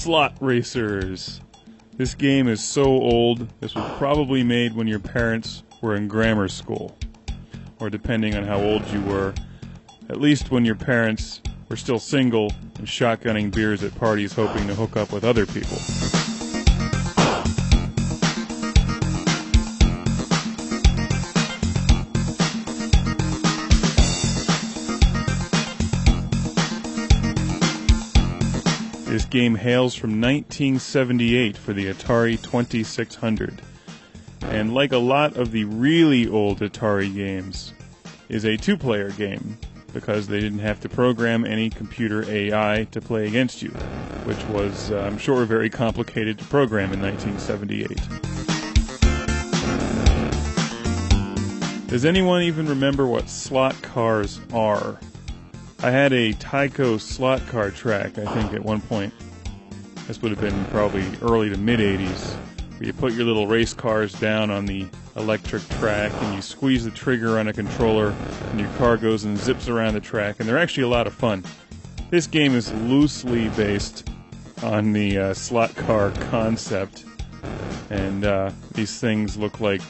Slot Racers. This game is so old, this was probably made when your parents were in grammar school. Or depending on how old you were, at least when your parents were still single and shotgunning beers at parties hoping to hook up with other people. This game hails from 1978 for the Atari 2600. And like a lot of the really old Atari games, is a two-player game, because they didn't have to program any computer AI to play against you, which was, I'm sure, very complicated to program in 1978. Does anyone even remember what slot cars are? I had a Tyco slot car track, I think, at one point. This would have been probably early to mid-'80s, where you put your little race cars down on the electric track and you squeeze the trigger on a controller and your car goes and zips around the track, and they're actually a lot of fun. This game is loosely based on the slot car concept, and these things look like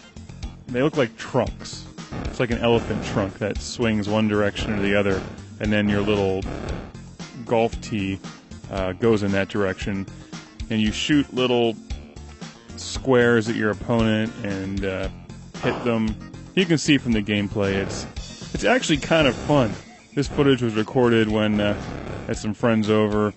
trunks. It's like an elephant trunk that swings one direction or the other, and then your little golf tee goes in that direction, and you shoot little squares at your opponent and hit them. You can see from the gameplay, it's actually kind of fun. This footage was recorded when I had some friends over.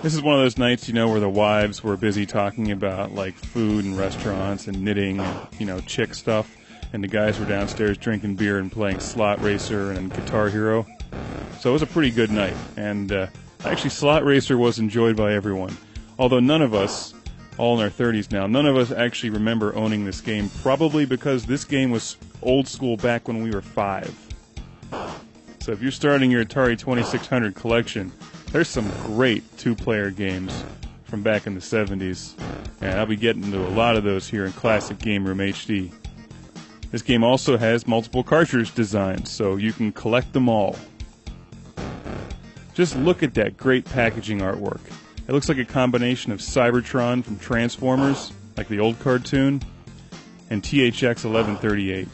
This is one of those nights, where the wives were busy talking about like food and restaurants and knitting and chick stuff, and the guys were downstairs drinking beer and playing Slot Racer and Guitar Hero. So it was a pretty good night, and actually Slot Racer was enjoyed by everyone. Although none of us, all in our 30s now, none of us actually remember owning this game, probably because this game was old school back when we were 5. So if you're starting your Atari 2600 collection, there's some great two-player games from back in the 70s, and I'll be getting into a lot of those here in Classic Game Room HD. This game also has multiple cartridge designs, so you can collect them all. Just look at that great packaging artwork. It looks like a combination of Cybertron from Transformers, like the old cartoon, and THX 1138.